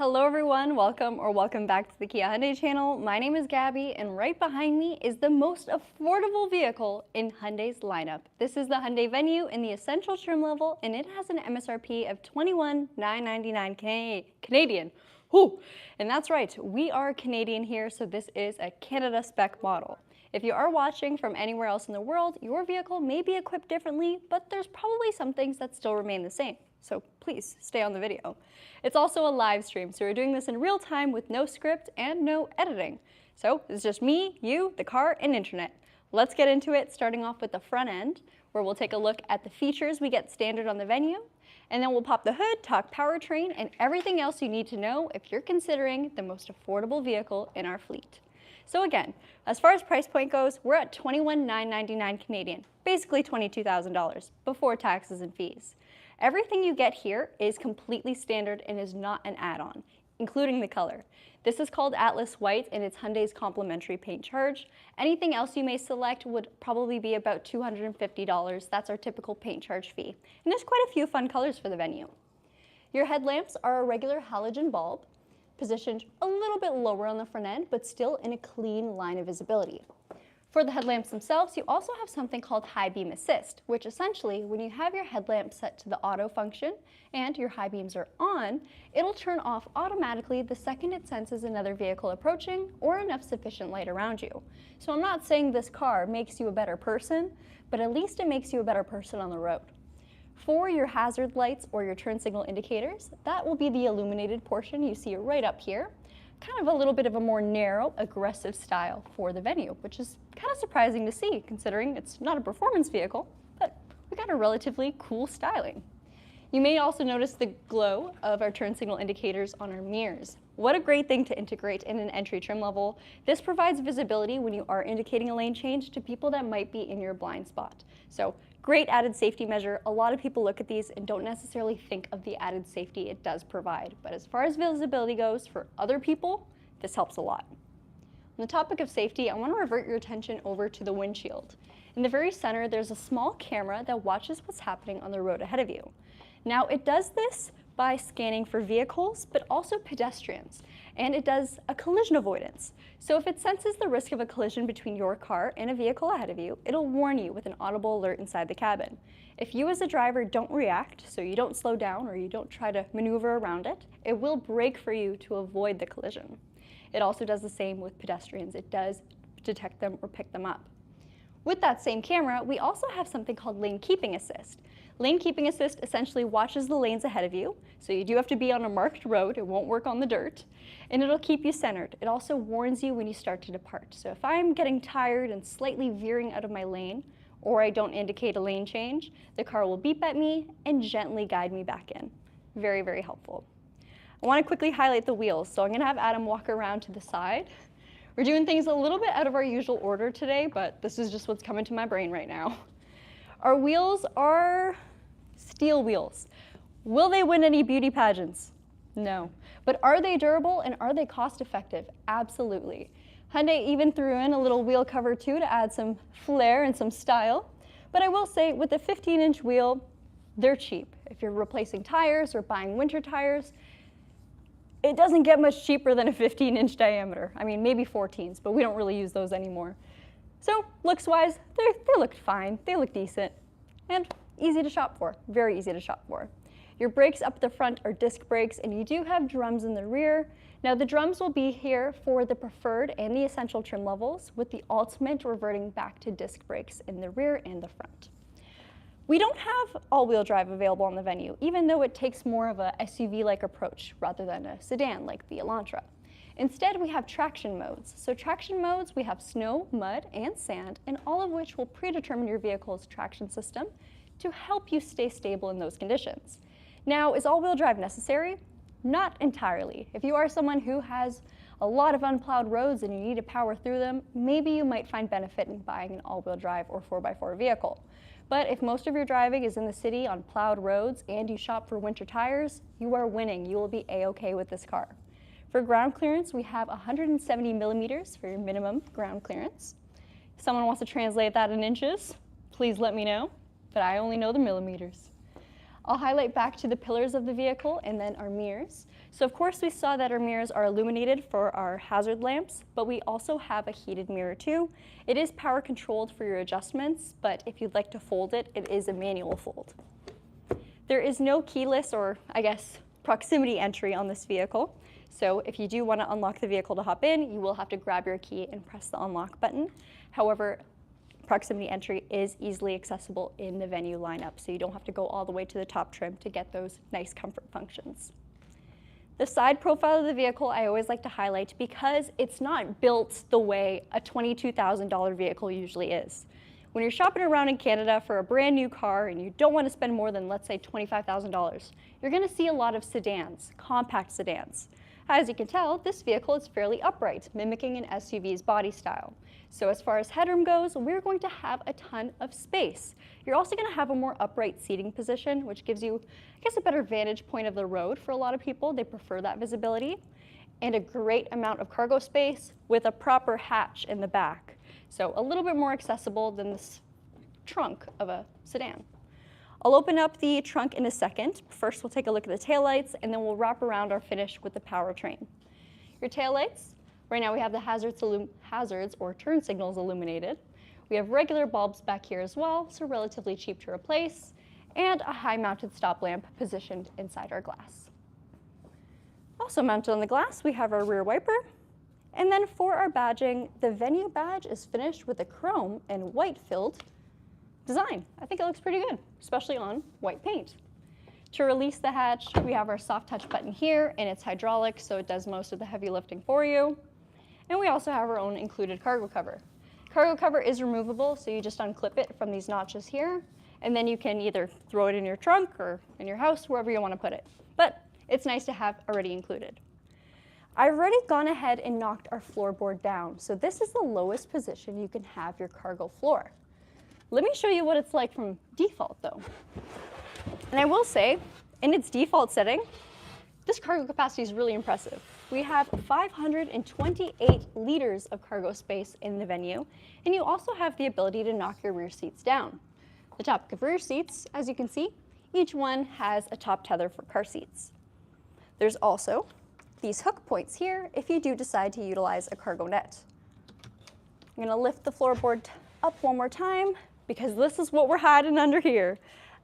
Hello everyone, welcome back to the Kia Hyundai channel. My name is Gabi and right behind me is the most affordable vehicle in Hyundai's lineup. This is the Hyundai Venue in the Essential trim level and it has an MSRP of $21,999 Canadian. Whew. And that's right, we are Canadian here, so this is a Canada spec model. If you are watching from anywhere else in the world, your vehicle may be equipped differently, but there's probably some things that still remain the same. So please stay on the video. It's also a live stream, so we're doing this in real time with no script and no editing. So it's just me, you, the car, and internet. Let's get into it, starting off with the front end, where we'll take a look at the features we get standard on the Venue, and then we'll pop the hood, talk powertrain, and everything else you need to know if you're considering the most affordable vehicle in our fleet. So again, as far as price point goes, we're at $21,999 Canadian, basically $22,000 before taxes and fees. Everything you get here is completely standard and is not an add-on, including the color. This is called Atlas White and it's Hyundai's complimentary paint charge. Anything else you may select would probably be about $250. That's our typical paint charge fee. And there's quite a few fun colors for the Venue. Your headlamps are a regular halogen bulb, positioned a little bit lower on the front end, but still in a clean line of visibility. For the headlamps themselves, you also have something called high beam assist, which essentially, when you have your headlamp set to the auto function and your high beams are on, it'll turn off automatically the second it senses another vehicle approaching or enough sufficient light around you. So I'm not saying this car makes you a better person, but at least it makes you a better person on the road. For your hazard lights or your turn signal indicators, that will be the illuminated portion you see right up here. Kind of a little bit of a more narrow, aggressive style for the Venue, which is kind of surprising to see considering it's not a performance vehicle, but we got a relatively cool styling. You may also notice the glow of our turn signal indicators on our mirrors. What a great thing to integrate in an entry trim level. This provides visibility when you are indicating a lane change to people that might be in your blind spot. So great added safety measure. A lot of people look at these and don't necessarily think of the added safety it does provide. But as far as visibility goes for other people, this helps a lot. On the topic of safety, I want to revert your attention over to the windshield. In the very center, there's a small camera that watches what's happening on the road ahead of you. Now, it does this by scanning for vehicles, but also pedestrians, and it does a collision avoidance. So if it senses the risk of a collision between your car and a vehicle ahead of you, it'll warn you with an audible alert inside the cabin. If you as a driver don't react, so you don't slow down or you don't try to maneuver around it, it will brake for you to avoid the collision. It also does the same with pedestrians. It does detect them or pick them up. With that same camera, we also have something called lane keeping assist. Lane keeping assist essentially watches the lanes ahead of you, so you do have to be on a marked road, it won't work on the dirt, and it'll keep you centered. It also warns you when you start to depart. So if I'm getting tired and slightly veering out of my lane, or I don't indicate a lane change, the car will beep at me and gently guide me back in. Very, very helpful. I want to quickly highlight the wheels, so I'm going to have Adam walk around to the side. We're doing things a little bit out of our usual order today, but this is just what's coming to my brain right now. Our wheels are steel wheels. Will they win any beauty pageants? No. But are they durable and are they cost effective? Absolutely. Hyundai even threw in a little wheel cover too to add some flair and some style. But I will say with a 15-inch wheel, they're cheap. If you're replacing tires or buying winter tires, it doesn't get much cheaper than a 15-inch diameter. I mean, maybe 14s, but we don't really use those anymore. So looks-wise, they look fine, they look decent, and easy to shop for, very easy to shop for. Your brakes up the front are disc brakes, and you do have drums in the rear. Now the drums will be here for the preferred and the essential trim levels, with the ultimate reverting back to disc brakes in the rear and the front. We don't have all-wheel drive available on the Venue, even though it takes more of a SUV-like approach rather than a sedan like the Elantra. Instead, we have traction modes. So traction modes, we have snow, mud, and sand, and all of which will predetermine your vehicle's traction system to help you stay stable in those conditions. Now, is all-wheel drive necessary? Not entirely. If you are someone who has a lot of unplowed roads and you need to power through them, maybe you might find benefit in buying an all-wheel drive or 4x4 vehicle. But if most of your driving is in the city on plowed roads and you shop for winter tires, you are winning. You will be a-okay with this car. For ground clearance, we have 170 millimeters for your minimum ground clearance. If someone wants to translate that in inches, please let me know, but I only know the millimeters. I'll highlight back to the pillars of the vehicle and then our mirrors. So of course we saw that our mirrors are illuminated for our hazard lamps, but we also have a heated mirror too. It is power controlled for your adjustments, but if you'd like to fold it, it is a manual fold. There is no keyless or, I guess, proximity entry on this vehicle. So if you do want to unlock the vehicle to hop in, you will have to grab your key and press the unlock button. However, proximity entry is easily accessible in the Venue lineup, so you don't have to go all the way to the top trim to get those nice comfort functions. The side profile of the vehicle I always like to highlight because it's not built the way a $22,000 vehicle usually is. When you're shopping around in Canada for a brand new car and you don't want to spend more than, let's say, $25,000, you're going to see a lot of sedans, compact sedans. As you can tell, this vehicle is fairly upright, mimicking an SUV's body style. So as far as headroom goes, we're going to have a ton of space. You're also going to have a more upright seating position, which gives you, I guess, a better vantage point of the road for a lot of people. They prefer that visibility. And a great amount of cargo space with a proper hatch in the back. So a little bit more accessible than this trunk of a sedan. I'll open up the trunk in a second. First, we'll take a look at the taillights, and then we'll wrap around our finish with the powertrain. Your taillights, right now we have the hazards or turn signals illuminated. We have regular bulbs back here as well, so relatively cheap to replace, and a high-mounted stop lamp positioned inside our glass. Also mounted on the glass, we have our rear wiper. And then for our badging, the Venue badge is finished with a chrome and white filled design. I think it looks pretty good, especially on white paint. To release the hatch, we have our soft touch button here, and it's hydraulic, so it does most of the heavy lifting for you. And we also have our own included cargo cover. Cargo cover is removable, so you just unclip it from these notches here, and then you can either throw it in your trunk or in your house, wherever you want to put it. But it's nice to have already included. I've already gone ahead and knocked our floorboard down, so this is the lowest position you can have your cargo floor. Let me show you what it's like from default though. And I will say, in its default setting, this cargo capacity is really impressive. We have 528 liters of cargo space in the Venue, and you also have the ability to knock your rear seats down. The topic of rear seats, as you can see, each one has a top tether for car seats. There's also these hook points here if you do decide to utilize a cargo net. I'm gonna lift the floorboard up one more time because this is what we're hiding under here,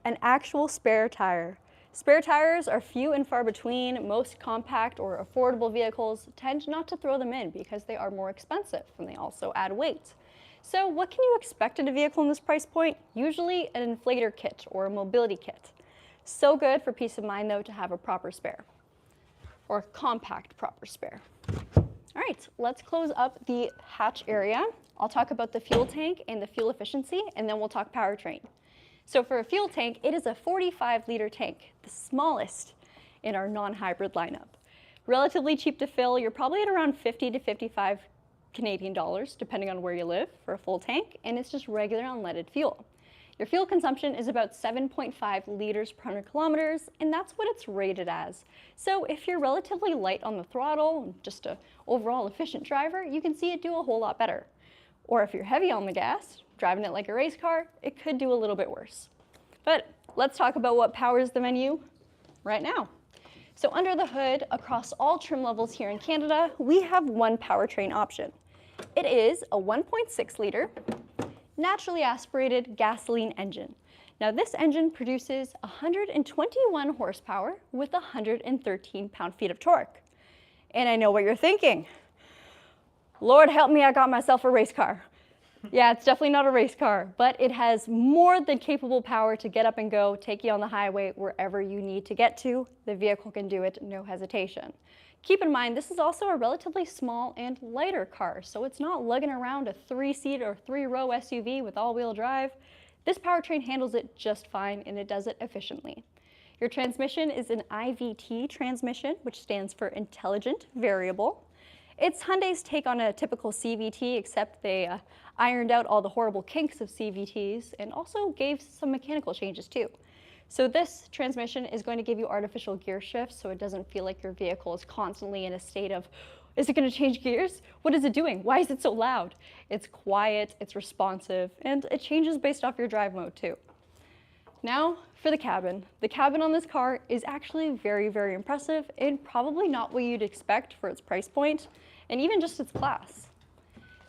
an actual spare tire. Spare tires are few and far between. Most compact or affordable vehicles tend not to throw them in because they are more expensive and they also add weight. So what can you expect in a vehicle in this price point? Usually an inflator kit or a mobility kit. So good for peace of mind though to have a proper spare. Or compact proper spare. All right, let's close up the hatch area. I'll talk about the fuel tank and the fuel efficiency, and then we'll talk powertrain. So for a fuel tank, it is a 45-liter tank, the smallest in our non-hybrid lineup. Relatively cheap to fill. You're probably at around 50 to 55 Canadian dollars, depending on where you live, for a full tank, and it's just regular unleaded fuel. Your fuel consumption is about 7.5 liters per 100 kilometers, and that's what it's rated as. So if you're relatively light on the throttle, and just an overall efficient driver, you can see it do a whole lot better. Or if you're heavy on the gas, driving it like a race car, it could do a little bit worse. But let's talk about what powers the Venue right now. So under the hood, across all trim levels here in Canada, we have one powertrain option. It is a 1.6 liter, naturally aspirated gasoline engine. Now this engine produces 121 horsepower with 113 pound-feet of torque. And I know what you're thinking. Lord help me, I got myself a race car. Yeah, it's definitely not a race car, but it has more than capable power to get up and go, take you on the highway wherever you need to get to. The vehicle can do it, no hesitation. Keep in mind, this is also a relatively small and lighter car, so it's not lugging around a 3-seat or 3-row SUV with all-wheel drive. This powertrain handles it just fine, and it does it efficiently. Your transmission is an IVT transmission, which stands for Intelligent Variable. It's Hyundai's take on a typical CVT, except they ironed out all the horrible kinks of CVTs and also gave some mechanical changes too. So this transmission is going to give you artificial gear shifts, so it doesn't feel like your vehicle is constantly in a state of, is it going to change gears? What is it doing? Why is it so loud? It's quiet, it's responsive, and it changes based off your drive mode too. Now for the cabin. The cabin on this car is actually very, very impressive and probably not what you'd expect for its price point and even just its class.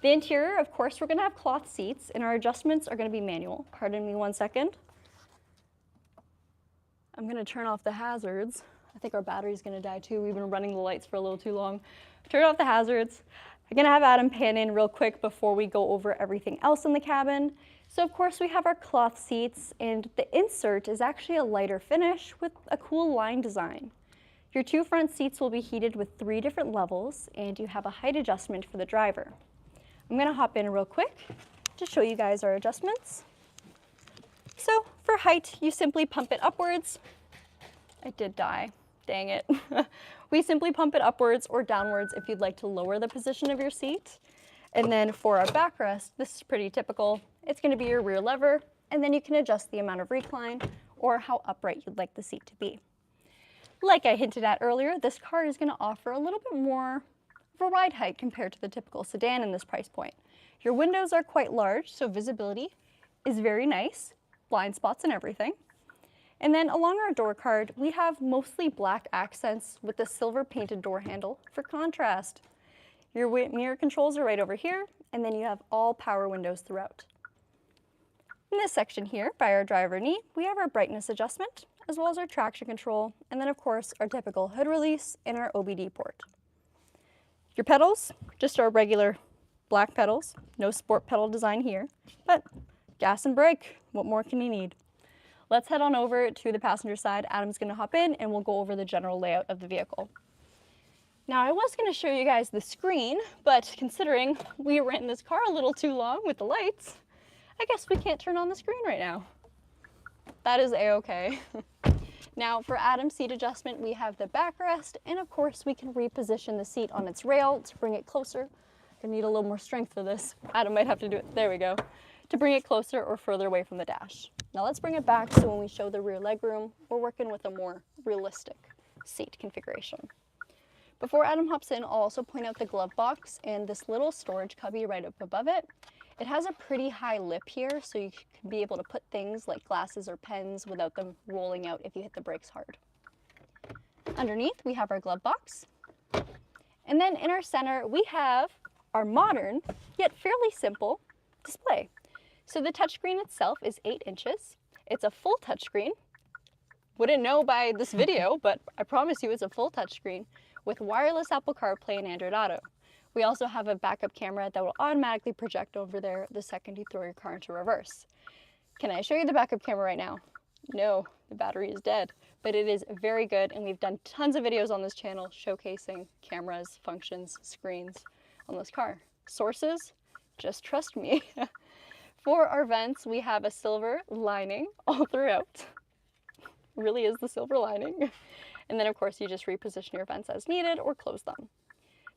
The interior, of course, we're going to have cloth seats and our adjustments are going to be manual. Pardon me one second. I'm going to turn off the hazards. I think our battery's going to die too. We've been running the lights for a little too long. Turn off the hazards. I'm going to have Adam pan in real quick before we go over everything else in the cabin. So of course we have our cloth seats, and the insert is actually a lighter finish with a cool line design. Your two front seats will be heated with 3 different levels, and you have a height adjustment for the driver. I'm going to hop in real quick to show you guys our adjustments. So for height, you simply pump it upwards. I did die, dang it. We simply pump it upwards or downwards if you'd like to lower the position of your seat. And then for our backrest, this is pretty typical. It's going to be your rear lever, and then you can adjust the amount of recline or how upright you'd like the seat to be. Like I hinted at earlier, this car is going to offer a little bit more of a ride height compared to the typical sedan in this price point. Your windows are quite large, so visibility is very nice, blind spots and everything. And then along our door card, we have mostly black accents with the silver painted door handle for contrast. Your mirror controls are right over here, and then you have all power windows throughout. In this section here, by our driver knee, we have our brightness adjustment, as well as our traction control, and then of course our typical hood release and our OBD port. Your pedals, just our regular black pedals, no sport pedal design here, but gas and brake, what more can you need? Let's head on over to the passenger side. Adam's going to hop in and we'll go over the general layout of the vehicle. Now I was going to show you guys the screen, but considering we were in this car a little too long with the lights, I guess we can't turn on the screen right now. That is a-okay. Now for Adam's seat adjustment, we have the backrest, and of course we can reposition the seat on its rail to bring it closer. I'm gonna need a little more strength for this. Adam might have to do it, there we go, to bring it closer or further away from the dash. Now let's bring it back so when we show the rear legroom, we're working with a more realistic seat configuration. Before Adam hops in, I'll also point out the glove box and this little storage cubby right up above it. It has a pretty high lip here, so you can be able to put things like glasses or pens without them rolling out if you hit the brakes hard. Underneath, we have our glove box. And then in our center, we have our modern, yet fairly simple display. So the touchscreen itself is 8 inches. It's a full touchscreen. Wouldn't know by this video, but I promise you it's a full touchscreen with wireless Apple CarPlay and Android Auto. We also have a backup camera that will automatically project over there the second you throw your car into reverse. Can I show you the backup camera right now? No, the battery is dead, but it is very good, and we've done tons of videos on this channel showcasing cameras, functions, screens on this car. Sources? Just trust me. For our vents, we have a silver lining all throughout. Really is the silver lining. And then of course you just reposition your vents as needed or close them.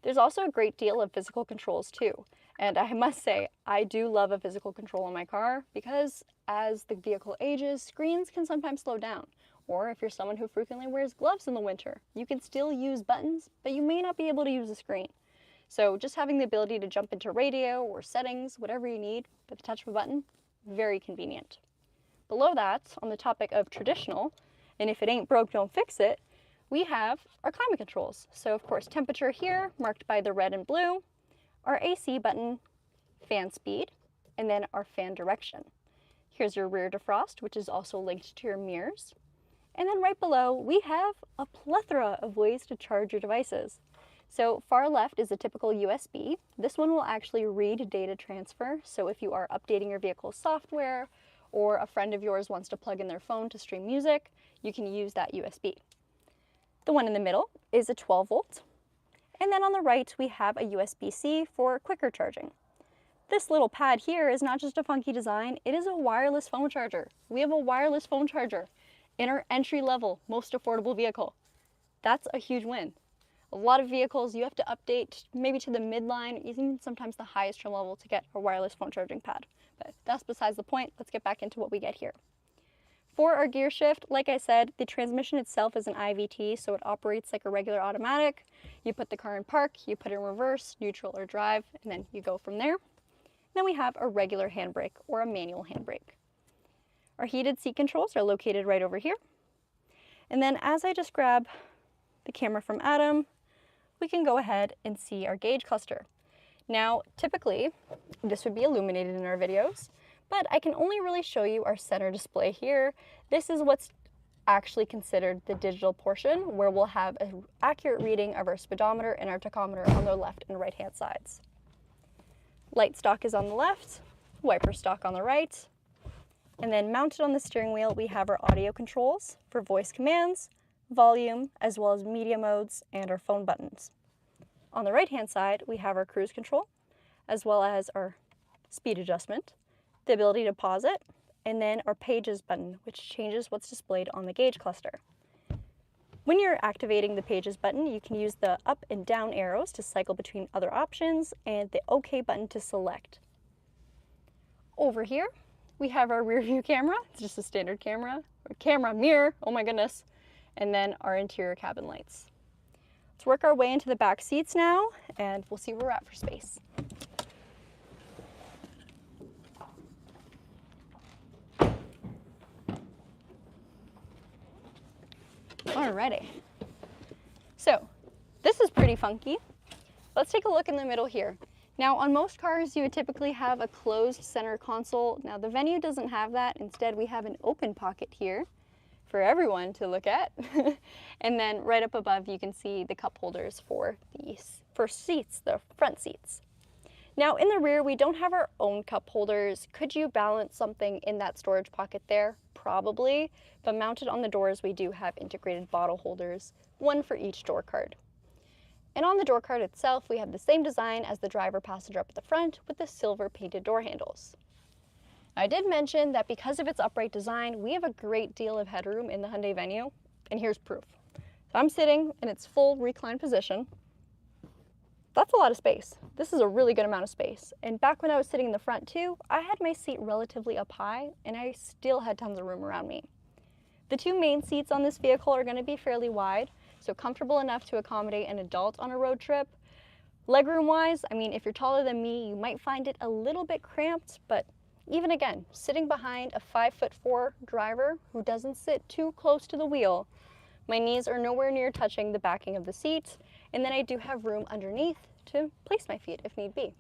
There's also a great deal of physical controls too. And I must say, I do love a physical control in my car because as the vehicle ages, screens can sometimes slow down. Or if you're someone who frequently wears gloves in the winter, you can still use buttons, but you may not be able to use a screen. So just having the ability to jump into radio or settings, whatever you need, with the touch of a button, very convenient. Below that, on the topic of traditional, and if it ain't broke, don't fix it, we have our climate controls. So of course, temperature here, marked by the red and blue, our AC button, fan speed, and then our fan direction. Here's your rear defrost, which is also linked to your mirrors. And then right below, we have a plethora of ways to charge your devices. So far left is a typical USB. This one will actually read data transfer. So if you are updating your vehicle's software, or a friend of yours wants to plug in their phone to stream music, you can use that USB. The one in the middle is a 12 volt. And then on the right, we have a USB-C for quicker charging. This little pad here is not just a funky design, it is a wireless phone charger. We have a wireless phone charger in our entry-level, most affordable vehicle. That's a huge win. A lot of vehicles you have to update maybe to the midline, even sometimes the highest trim level to get a wireless phone charging pad. But that's besides the point. Let's get back into what we get here. For our gear shift, like I said, the transmission itself is an IVT, so it operates like a regular automatic. You put the car in park, you put it in reverse, neutral, or drive, and then you go from there. Then we have a regular handbrake or a manual handbrake. Our heated seat controls are located right over here. And then as I just grab the camera from Adam, we can go ahead and see our gauge cluster. Now, typically, this would be illuminated in our videos, but I can only really show you our center display here. This is what's actually considered the digital portion, where we'll have an accurate reading of our speedometer and our tachometer on the left and right hand sides. Light stock is on the left, wiper stock on the right, and then mounted on the steering wheel we have our audio controls for voice commands, volume, as well as media modes and our phone buttons. On the right hand side we have our cruise control, as well as our speed adjustment, the ability to pause it, and then our pages button, which changes what's displayed on the gauge cluster. When you're activating the pages button, you can use the up and down arrows to cycle between other options and the OK button to select. Over here, we have our rear view camera. It's just a standard camera, or camera mirror, oh my goodness, and then our interior cabin lights. Let's work our way into the back seats now, and we'll see where we're at for space. Alrighty, so this is pretty funky. Let's take a look in the middle here. Now on most cars you would typically have a closed center console. Now the Venue doesn't have that. Instead we have an open pocket here for everyone to look at. And then right up above you can see the cup holders for the first seats, the front seats. Now in the rear we don't have our own cup holders. Could you balance something in that storage pocket there? Probably, but mounted on the doors we do have integrated bottle holders, one for each door card. And on the door card itself we have the same design as the driver passenger up at the front with the silver painted door handles. I did mention that because of its upright design we have a great deal of headroom in the Hyundai Venue, and here's proof. So I'm sitting in its full recline position. That's a lot of space. This is a really good amount of space. And back when I was sitting in the front too, I had my seat relatively up high and I still had tons of room around me. The two main seats on this vehicle are going to be fairly wide, so comfortable enough to accommodate an adult on a road trip. Legroom wise, I mean, if you're taller than me, you might find it a little bit cramped, but even again, sitting behind a 5'4" driver who doesn't sit too close to the wheel, my knees are nowhere near touching the backing of the seat, and then I do have room underneath to place my feet if need be.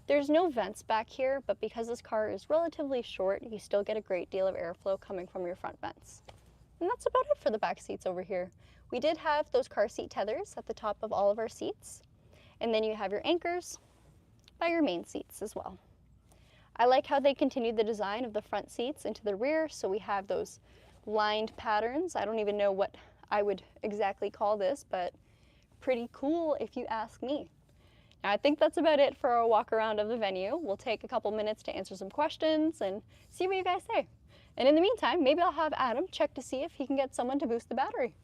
There's no vents back here, but because this car is relatively short, you still get a great deal of airflow coming from your front vents. And that's about it for the back seats over here. We did have those car seat tethers at the top of all of our seats, and then you have your anchors by your main seats as well. I like how they continued the design of the front seats into the rear, so we have those lined patterns. I don't even know what I would exactly call this, but pretty cool if you ask me. Now I think that's about it for our walk around of the Venue. We'll take a couple minutes to answer some questions and see what you guys say. And in the meantime, maybe I'll have Adam check to see if he can get someone to boost the battery.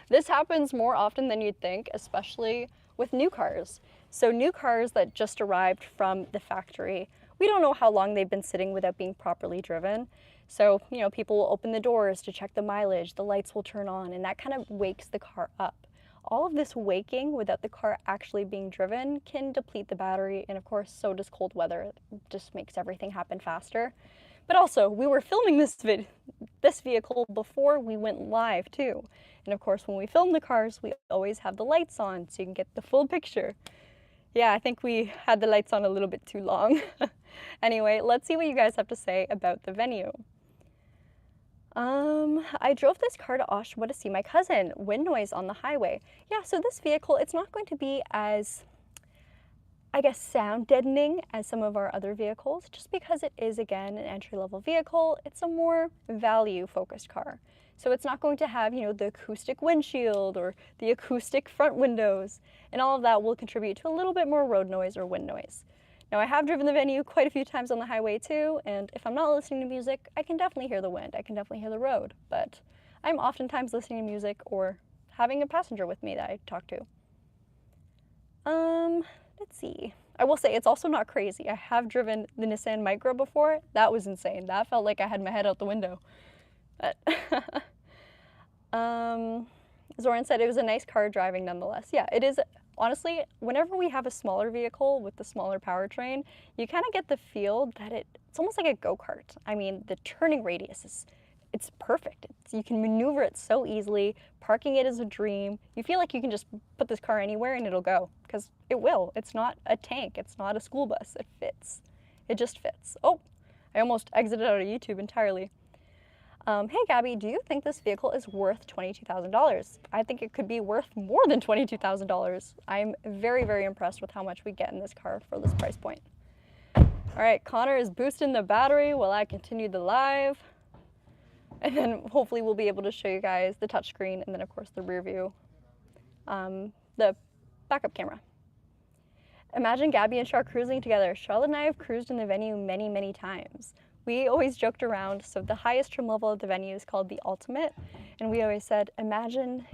This happens more often than you'd think, especially with new cars. So new cars that just arrived from the factory, we don't know how long they've been sitting without being properly driven. So, you know, people will open the doors to check the mileage, the lights will turn on, and that kind of wakes the car up. All of this waking without the car actually being driven can deplete the battery, and of course, so does cold weather. It just makes everything happen faster. But also, we were filming this vehicle before we went live too. And of course, when we film the cars, we always have the lights on so you can get the full picture. Yeah, I think we had the lights on a little bit too long. Anyway, let's see what you guys have to say about the Venue. I drove this car to Oshawa to see my cousin. Wind noise on the highway. Yeah, so this vehicle, it's not going to be as, I guess, sound deadening as some of our other vehicles, just because it is, again, an entry-level vehicle. It's a more value-focused car. So it's not going to have, you know, the acoustic windshield or the acoustic front windows, and all of that will contribute to a little bit more road noise or wind noise. Now, I have driven the Venue quite a few times on the highway too, and if I'm not listening to music, I can definitely hear the wind, I can definitely hear the road, but I'm oftentimes listening to music or having a passenger with me that I talk to. Let's see. I will say it's also not crazy. I have driven the Nissan Micra before. That was insane. That felt like I had my head out the window. But Zoran said it was a nice car driving nonetheless. Yeah, it is. Honestly, whenever we have a smaller vehicle with the smaller powertrain, you kind of get the feel that it's it's almost like a go-kart. I mean, the turning radius it's perfect. You can maneuver it so easily. Parking it is a dream. You feel like you can just put this car anywhere and it'll go, because it will. It's not a tank. It's not a school bus. It fits. It just fits. Oh, I almost exited out of YouTube entirely. Hey Gabby, do you think this vehicle is worth $22,000? I think it could be worth more than $22,000. I'm very, very impressed with how much we get in this car for this price point. All right, Connor is boosting the battery while I continue the live. And then hopefully we'll be able to show you guys the touchscreen and then of course the rear view, the backup camera. Imagine Gabby and Char cruising together. Charlotte and I have cruised in the venue many, many times. We always joked around, so the highest trim level of the venue is called the Ultimate, and we always said, imagine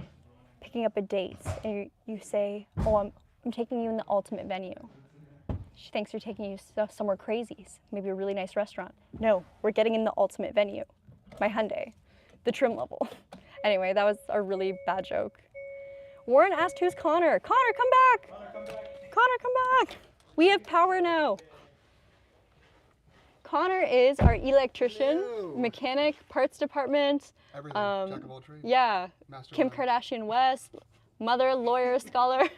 picking up a date, and you say, oh, I'm taking you in the Ultimate venue. She thinks you're taking you somewhere crazy, maybe a really nice restaurant. No, we're getting in the Ultimate venue, my Hyundai, the trim level. Anyway, that was a really bad joke. Warren asked, who's Connor? Connor, come back! Connor, come back! Connor, come back! We have power now. Connor is our electrician, mechanic, parts department. Everything, jack of all trades. Yeah, Master Kim Kardashian West, mother, lawyer, scholar.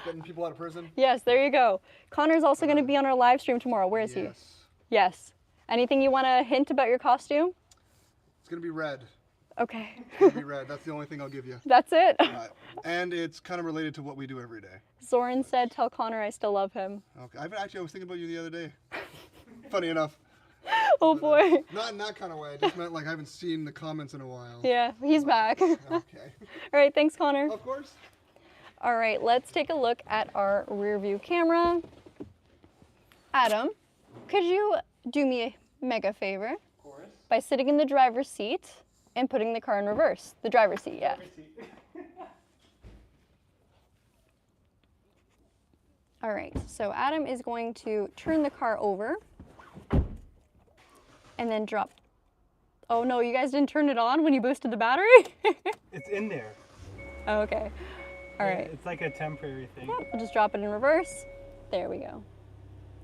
Getting people out of prison. Yes, there you go. Connor's also going to be on our live stream tomorrow. Where is he? Yes. Anything you want to hint about your costume? It's going to be red. Okay. It's going to be red. That's the only thing I'll give you. That's it? And it's kind of related to what we do every day. Zoran said, tell Connor I still love him. Okay. I was thinking about you the other day. Funny enough. Oh boy. Not in that kind of way. I just meant like I haven't seen the comments in a while. Yeah, he's back. Okay. All right, thanks Connor. Of course. All right, let's take a look at our rear view camera. Adam, could you do me a mega favor? Of course. By sitting in the driver's seat and putting the car in reverse. The driver's seat, yeah. All right, so Adam is going to turn the car over and then drop. Oh no, you guys didn't turn it on when you boosted the battery? It's in there. Oh, okay. All right. It's like a temporary thing. Yep, we'll just drop it in reverse. There we go.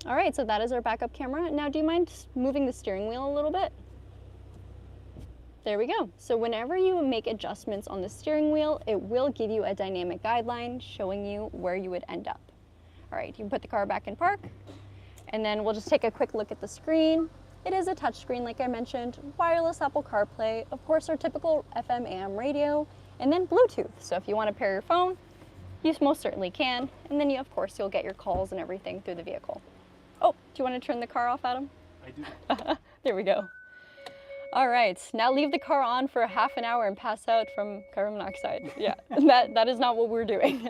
All right, so that is our backup camera. Now, do you mind moving the steering wheel a little bit? There we go. So whenever you make adjustments on the steering wheel, it will give you a dynamic guideline showing you where you would end up. All right, you can put the car back in park, and then we'll just take a quick look at the screen. It is a touchscreen, like I mentioned, wireless Apple CarPlay, of course our typical FM AM radio, and then Bluetooth. So if you want to pair your phone, you most certainly can. And then of course you'll get your calls and everything through the vehicle. Oh, do you want to turn the car off, Adam? I do. There we go. All right, now leave the car on for half an hour and pass out from carbon monoxide. Yeah, that is not what we're doing.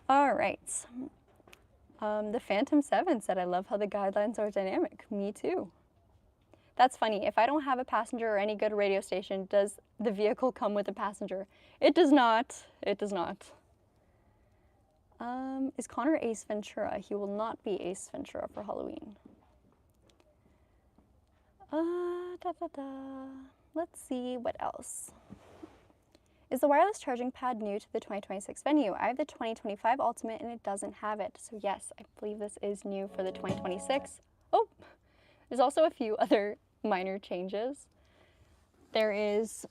All right. The Phantom 7 said, I love how the guidelines are dynamic. Me too. That's funny. If I don't have a passenger or any good radio station, does the vehicle come with a passenger? It does not. It does not. Is Connor Ace Ventura? He will not be Ace Ventura for Halloween. Let's see what else. Is the wireless charging pad new to the 2026 venue? I have the 2025 Ultimate and it doesn't have it. So yes, I believe this is new for the 2026. Oh, there's also a few other minor changes. There is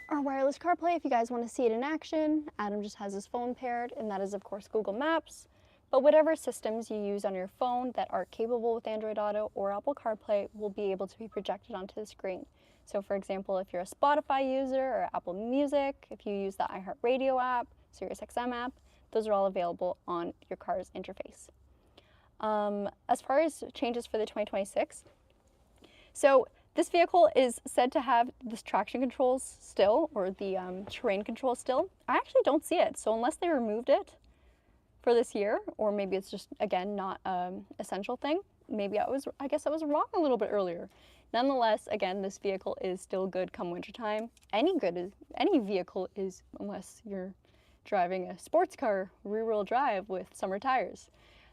our wireless CarPlay if you guys want to see it in action. Adam just has his phone paired, and that is of course Google Maps. But whatever systems you use on your phone that are capable with Android Auto or Apple CarPlay will be able to be projected onto the screen. So for example, if you're a Spotify user or Apple Music, if you use the iHeartRadio app, SiriusXM app, those are all available on your car's interface. As far as changes for the 2026, so this vehicle is said to have this traction controls still, or the terrain control still. I actually don't see it, so unless they removed it for this year, or maybe it's just, again, not an essential thing, maybe I guess I was wrong a little bit earlier. Nonetheless, again, this vehicle is still good come wintertime. Any vehicle is, unless you're driving a sports car rear-wheel drive with summer tires.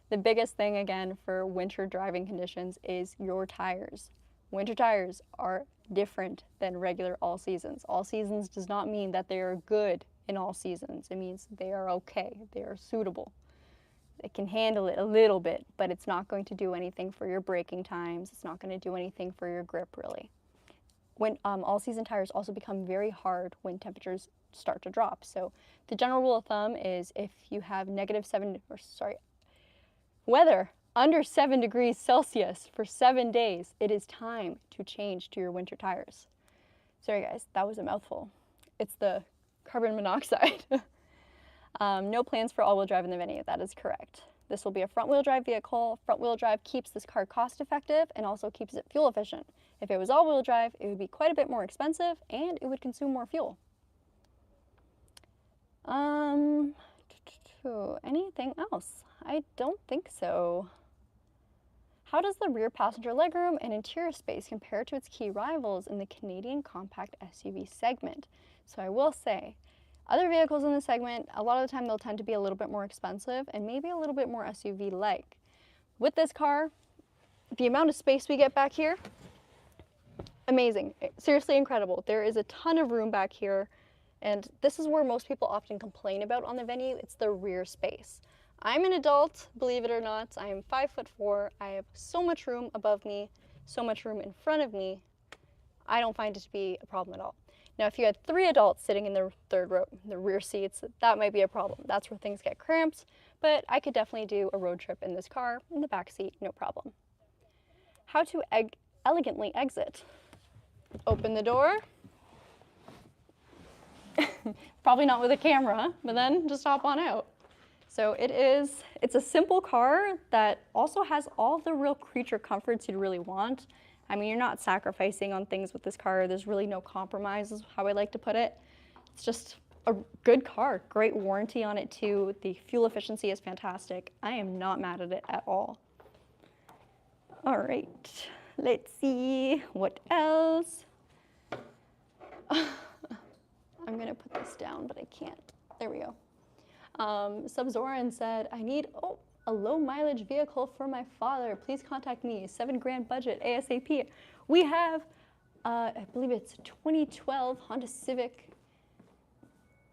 The biggest thing, again, for winter driving conditions is your tires. Winter tires are different than regular all seasons. All seasons does not mean that they are good in all seasons. It means they are okay, they are suitable. It can handle it a little bit, but it's not going to do anything for your braking times. It's not going to do anything for your grip, really. When all-season tires also become very hard when temperatures start to drop. So the general rule of thumb is if you have weather under 7 degrees Celsius for 7 days, it is time to change to your winter tires. Sorry guys, that was a mouthful. It's the carbon monoxide. No plans for all-wheel drive in the Venue, that is correct. This will be a front-wheel drive vehicle. Front-wheel drive keeps this car cost-effective and also keeps it fuel efficient. If it was all-wheel drive, it would be quite a bit more expensive and it would consume more fuel. Anything else? I don't think so. How does the rear passenger legroom and interior space compare to its key rivals in the Canadian compact SUV segment? So I will say, other vehicles in the segment, a lot of the time they'll tend to be a little bit more expensive and maybe a little bit more SUV-like. With this car, the amount of space we get back here, amazing, seriously incredible. There is a ton of room back here, and this is where most people often complain about on the Venue. It's the rear space. I'm an adult, believe it or not. I am 5'4". I have so much room above me, so much room in front of me. I don't find it to be a problem at all. Now, if you had 3 adults sitting in the third row, the rear seats, that might be a problem. That's where things get cramped, but I could definitely do a road trip in this car, in the back seat, no problem. How to elegantly exit. Open the door. Probably not with a camera, but then just hop on out. So it's a simple car that also has all the real creature comforts you'd really want. I mean, you're not sacrificing on things with this car. There's really no compromise, is how I like to put it. It's just a good car, great warranty on it too. The fuel efficiency is fantastic. I am not mad at it at all. All right, let's see what else. I'm gonna put this down, but I can't. There we go. Subzoran said, I need a low mileage vehicle for my father. Please contact me. 7 grand budget ASAP. We have, I believe it's 2012 Honda Civic.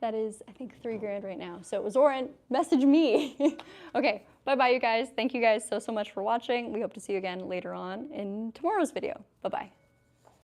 That is, I think, 3 grand right now. So Zoran, message me. Okay, bye-bye, you guys. Thank you guys so much for watching. We hope to see you again later on in tomorrow's video. Bye-bye.